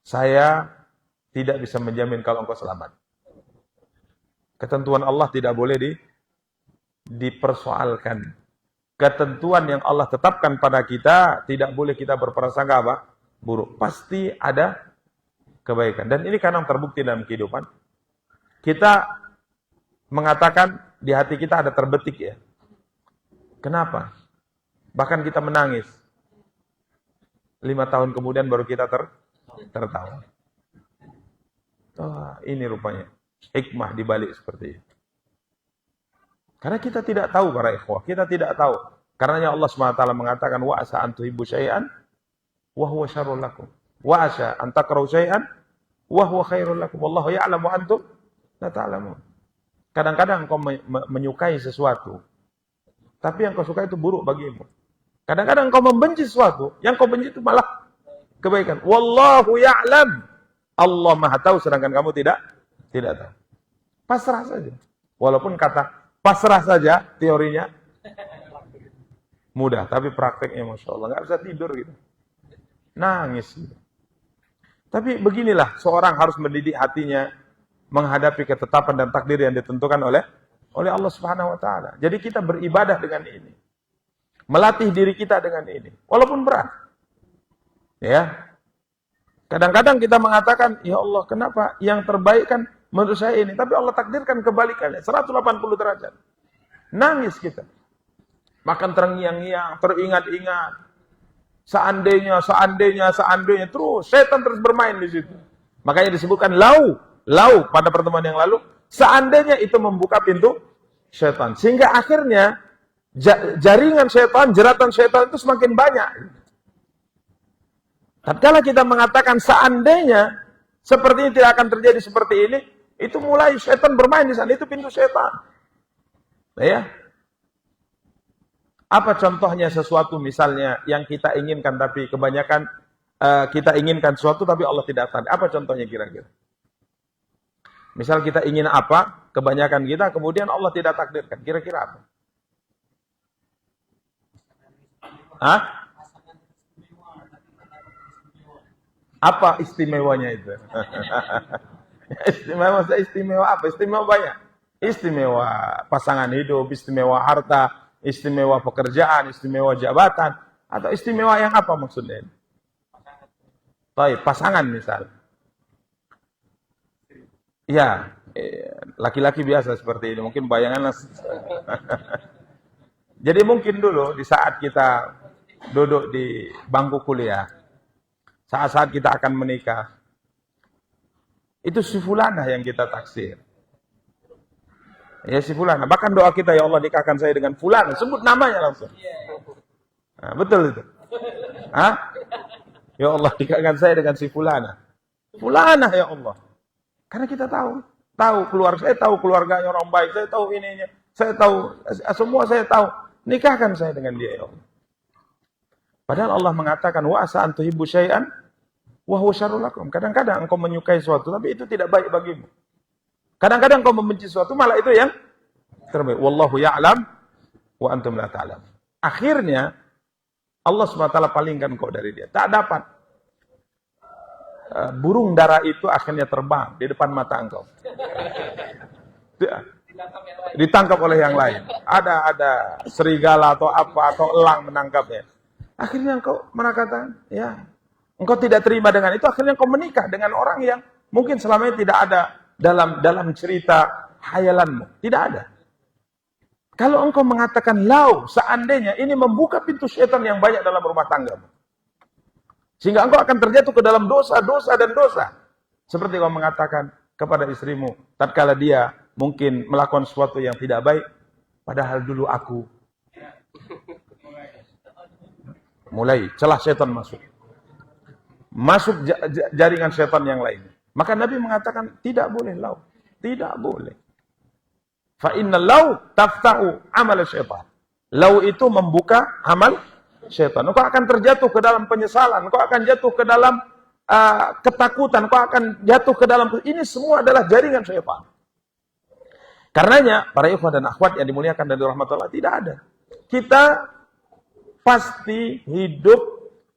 Saya tidak bisa menjamin kalau engkau selamat. Ketentuan Allah tidak boleh dipersoalkan. Ketentuan yang Allah tetapkan pada kita, tidak boleh kita berprasangka apa? Buruk. Pasti ada kebaikan. Dan ini kadang terbukti dalam kehidupan. Kita mengatakan di hati kita ada terbetik ya. Kenapa? Bahkan kita menangis. 5 tahun kemudian baru kita tertawa. Oh, ini rupanya hikmah di balik seperti itu. Karena kita tidak tahu para ikhwah, kita tidak tahu. Karenanya Allah SWT mengatakan, wa asa an tuhibbu syai'an wa huwa syarrul lakum. Wa asa an takrahu syai'an wa huwa khairul lakum. Wallahu ya'lamu wa antum la ta'lamun. Kadang-kadang engkau menyukai sesuatu, tapi yang kau suka itu buruk bagimu. Kadang-kadang engkau membenci sesuatu, yang kau benci itu malah kebaikan. Wallahu ya'lam. Allah Maha tahu sedangkan kamu tidak tahu. Pasrah saja. Walaupun kata pasrah saja teorinya mudah, tapi prakteknya Masya Allah nggak bisa tidur gitu, nangis gitu. Tapi beginilah seorang harus mendidik hatinya menghadapi ketetapan dan takdir yang ditentukan oleh Allah Subhanahu Wa Taala. Jadi kita beribadah dengan ini, melatih diri kita dengan ini, walaupun berat. Ya, kadang-kadang kita mengatakan, ya Allah kenapa yang terbaik kan menurut saya ini, tapi Allah takdirkan kebalikannya, 180 derajat. Nangis kita. Makan terngiang-ngiang, teringat-ingat. Seandainya, terus setan terus bermain di situ. Makanya disebutkan lau pada pertemuan yang lalu, seandainya itu membuka pintu setan. Sehingga akhirnya jaringan setan, jeratan setan itu semakin banyak. Tatkala kita mengatakan seandainya seperti ini tidak akan terjadi seperti ini, itu mulai setan bermain di sana, itu pintu setan. Nah, ya. Apa contohnya sesuatu misalnya yang kita inginkan tapi kebanyakan kita inginkan sesuatu tapi Allah tidak takdir. Apa contohnya kira-kira? Misal kita ingin apa, kebanyakan kita kemudian Allah tidak takdirkan. Kira-kira apa? Hah? Apa istimewanya itu? Istimewa apa? Istimewa banyak. Istimewa pasangan hidup, istimewa harta, istimewa pekerjaan, istimewa jabatan, atau istimewa yang apa maksudnya? Pasangan misal. Ya, laki-laki biasa seperti ini. Mungkin bayangan. Jadi mungkin dulu di saat kita duduk di bangku kuliah, saat-saat kita akan menikah, itu si fulanah yang kita taksir. Ya si fulanah. Bahkan doa kita, ya Allah nikahkan saya dengan fulanah. Sebut namanya langsung. Nah, betul itu. Hah? Ya Allah, nikahkan saya dengan si fulana. Fulana ya Allah. Karena kita tahu keluarga saya, tahu keluarganya orang baik, saya tahu ininya, saya tahu semua, saya tahu. Nikahkan saya dengan dia ya Allah. Padahal Allah mengatakan wa asa an tuhibbu syai'an wa huwa syarrul lakum. Kadang-kadang engkau menyukai sesuatu tapi itu tidak baik bagimu. Kadang-kadang engkau membenci sesuatu malah itu yang terbaik. Wallahu ya'lam wa antum la ta'lam. Akhirnya Allah SWT palingkan kau dari dia. Tak dapat. Burung dara itu akhirnya terbang di depan mata engkau. Ditangkap oleh yang lain. Ada serigala atau apa atau elang menangkapnya. Akhirnya engkau mengatakan, ya, engkau tidak terima dengan itu. Akhirnya engkau menikah dengan orang yang mungkin selama ini tidak ada dalam cerita hayalanmu. Tidak ada. Kalau engkau mengatakan lau, seandainya ini membuka pintu syaitan yang banyak dalam rumah tanggamu. Sehingga engkau akan terjatuh ke dalam dosa dan dosa. Seperti kau mengatakan kepada istrimu, tatkala dia mungkin melakukan sesuatu yang tidak baik, padahal dulu aku. Mulai celah syaitan masuk. Masuk jaringan syaitan yang lain. Maka Nabi mengatakan tidak boleh lau. Tidak boleh. Fa inna lau taftahu amal syaitan. Lau itu membuka amal syaitan. Engkau akan terjatuh ke dalam penyesalan. Engkau akan jatuh ke dalam ketakutan. Engkau akan jatuh ke dalam... Ini semua adalah jaringan syaitan. Karenanya, para ikhwan dan akhwat yang dimuliakan dari rahmatullah, tidak ada. Kita pasti hidup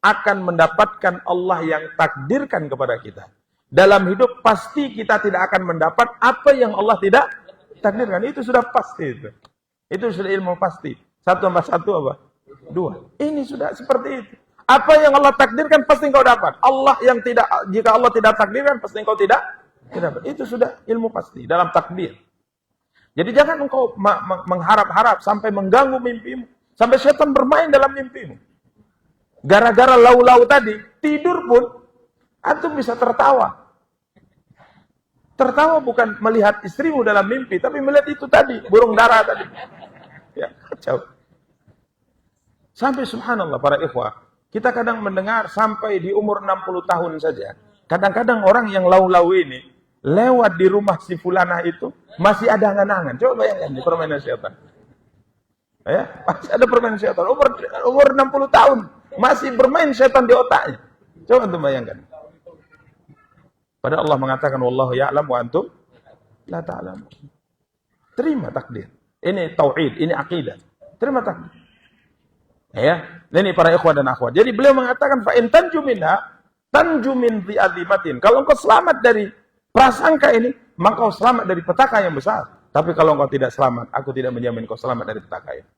akan mendapatkan Allah yang takdirkan kepada kita. Dalam hidup pasti kita tidak akan mendapat apa yang Allah tidak takdirkan. Itu sudah pasti itu. Itu sudah ilmu pasti. 1 tambah 1 apa? 2. Ini sudah seperti itu. Apa yang Allah takdirkan pasti engkau dapat. Allah yang tidak, jika Allah tidak takdirkan pasti engkau tidak dapat. Itu sudah ilmu pasti dalam takdir. Jadi jangan engkau mengharap-harap sampai mengganggu mimpimu. Sampai setan bermain dalam mimpimu. Gara-gara lau-lau tadi, tidur pun, antum bisa tertawa. Tertawa bukan melihat istrimu dalam mimpi, tapi melihat itu tadi, burung dara tadi. Ya, kacau. Sampai subhanallah para ikhwah, kita kadang mendengar sampai di umur 60 tahun saja. Kadang-kadang orang yang lau-lau ini, lewat di rumah si fulanah itu, masih ada angan-angan. Coba bayangkan di permainan setan. Ya, masih ada permainan setan. Umur 60 tahun masih bermain setan di otaknya. Coba antum bayangkan. Padahal Allah mengatakan wallahu ya'lam wa antum la ta'lamun. Terima takdir. Ini tauhid, ini akidah. Terima takdir. Ya, ini para ikhwan dan akhwat. Jadi beliau mengatakan fa in tanju minha tanju min dhi'azimatin. Kalau engkau selamat dari prasangka ini, maka kau selamat dari petaka yang besar. Tapi kalau engkau tidak selamat, aku tidak menjamin kau selamat dari petaka ini.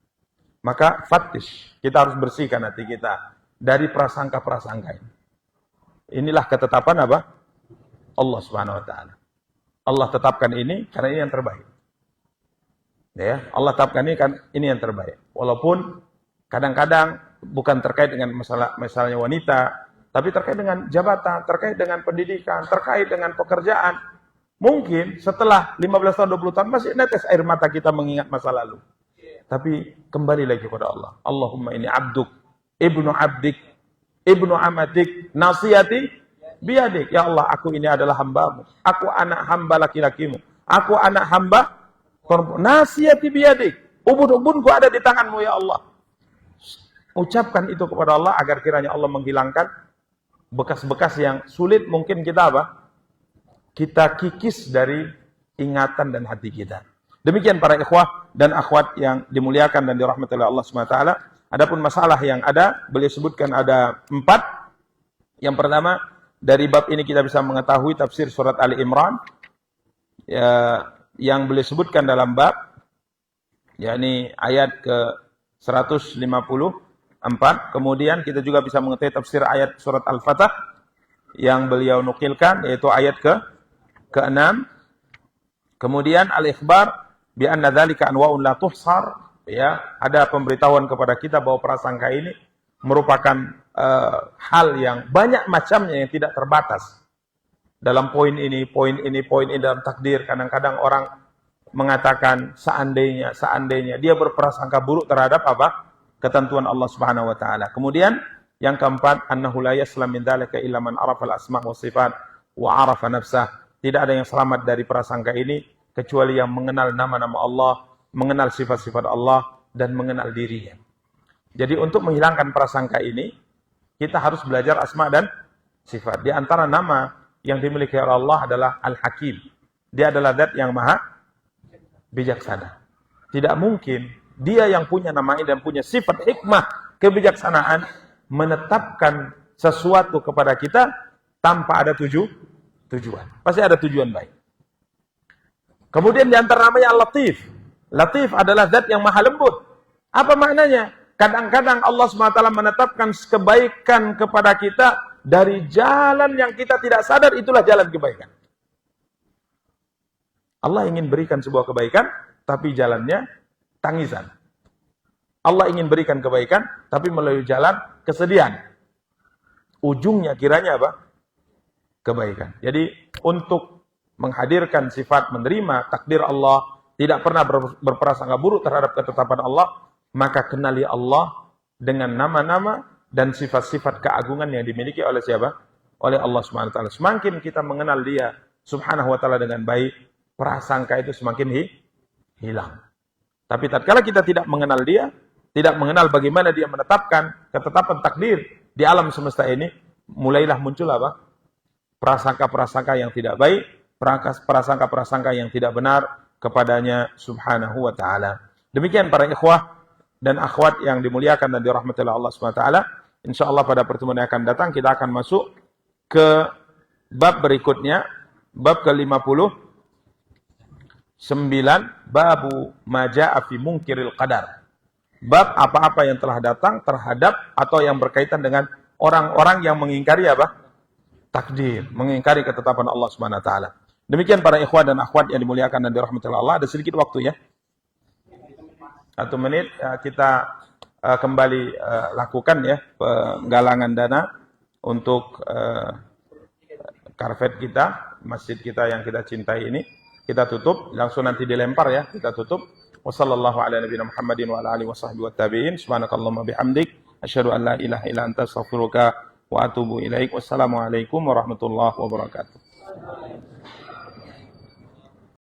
Maka fatish, kita harus bersihkan hati kita dari prasangka-prasangka ini. Inilah ketetapan apa? Allah Subhanahu wa taala. Allah tetapkan ini karena ini yang terbaik. Ya, Allah tetapkan ini kan ini yang terbaik. Walaupun kadang-kadang bukan terkait dengan misalnya wanita, tapi terkait dengan jabatan, terkait dengan pendidikan, terkait dengan pekerjaan. Mungkin setelah 15 tahun, 20 tahun masih netes air mata kita mengingat masa lalu. Tapi kembali lagi kepada Allah. Allahumma ini abduk, ibnu abdik, ibnu amadik, nasiyati biadik. Ya Allah, aku ini adalah hambamu. Aku anak hamba laki-lakimu. Aku anak hamba perempuan. Nasiyati biadik. Ubun-ubunku ada di tanganmu ya Allah. Ucapkan itu kepada Allah agar kiranya Allah menghilangkan bekas-bekas yang sulit mungkin kita apa? Kita kikis dari ingatan dan hati kita. Demikian para ikhwah dan akhwat yang dimuliakan dan dirahmati oleh Allah SWT. Adapun masalah yang ada, beliau sebutkan ada 4. Yang pertama, dari bab ini kita bisa mengetahui tafsir surat Ali Imran. Yang beliau sebutkan dalam bab, yakni ayat ke 154. Kemudian kita juga bisa mengetahui tafsir ayat surat Al-Fatah yang beliau nukilkan, yaitu ayat ke-6. Kemudian al-ikhbar bi anna dzalika anwa'un la tuhsar, ya, ada pemberitahuan kepada kita bahwa prasangka ini merupakan hal yang banyak macamnya yang tidak terbatas. Dalam poin ini dalam takdir, kadang-kadang orang mengatakan seandainya dia berprasangka buruk terhadap apa? Ketentuan Allah Subhanahu wa taala. Kemudian Yang keempat, annahu la yaslam min dzalika illa man arafa al-asma' wa sifat wa arafa nafsah. Tidak ada yang selamat dari prasangka ini kecuali yang mengenal nama-nama Allah, mengenal sifat-sifat Allah, dan mengenal dirinya. Jadi untuk menghilangkan prasangka ini, kita harus belajar asma dan sifat. Di antara nama yang dimiliki oleh Allah adalah Al-Hakim. Dia adalah zat yang maha bijaksana. Tidak mungkin dia yang punya nama ini dan punya sifat hikmah, kebijaksanaan, menetapkan sesuatu kepada kita tanpa ada tujuan. Pasti ada tujuan baik. Kemudian di antara namanya Al-Latif. Latif adalah zat yang maha lembut. Apa maknanya? Kadang-kadang Allah SWT menetapkan kebaikan kepada kita dari jalan yang kita tidak sadar, itulah jalan kebaikan. Allah ingin berikan sebuah kebaikan, tapi jalannya tangisan. Allah ingin berikan kebaikan, tapi melalui jalan kesedihan. Ujungnya kiranya apa? Kebaikan. Jadi untuk menghadirkan sifat menerima takdir Allah, tidak pernah berprasangka buruk terhadap ketetapan Allah, maka kenali Allah dengan nama-nama dan sifat-sifat keagungan yang dimiliki oleh siapa? Oleh Allah Subhanahu wa taala. Semakin kita mengenal Dia Subhanahu wa taala dengan baik, prasangka itu semakin hilang. Tapi tatkala kita tidak mengenal Dia, tidak mengenal bagaimana Dia menetapkan ketetapan takdir di alam semesta ini, mulailah muncul apa? Prasangka-prasangka yang tidak baik, prasangka-prasangka yang tidak benar kepadanya Subhanahu wa ta'ala. Demikian para ikhwah dan akhwat yang dimuliakan dan dirahmati oleh Allah Subhanahu wa ta'ala. InsyaAllah pada pertemuan yang akan datang kita akan masuk ke bab berikutnya, bab ke-59, babu maja'a fi munkiril qadar. Bab apa-apa yang telah datang terhadap atau yang berkaitan dengan orang-orang yang mengingkari apa? Takdir, mengingkari ketetapan Allah Subhanahu wa ta'ala. Demikian para ikhwan dan akhwat yang dimuliakan dan dirahmati Allah. Ada sedikit waktu ya. 1 menit kita kembali lakukan ya penggalangan dana untuk karpet kita, masjid kita yang kita cintai ini. Kita tutup, langsung nanti dilempar ya, kita tutup. Wassallallahu ala nabiyina Muhammadin wa ala alihi washabbihi wattabi'in. Subhanakallahumma bihamdik, asyhadu an la ilaha illa anta astaghfiruka wa atubu ilaik. Wassalamualaikum warahmatullahi wabarakatuh.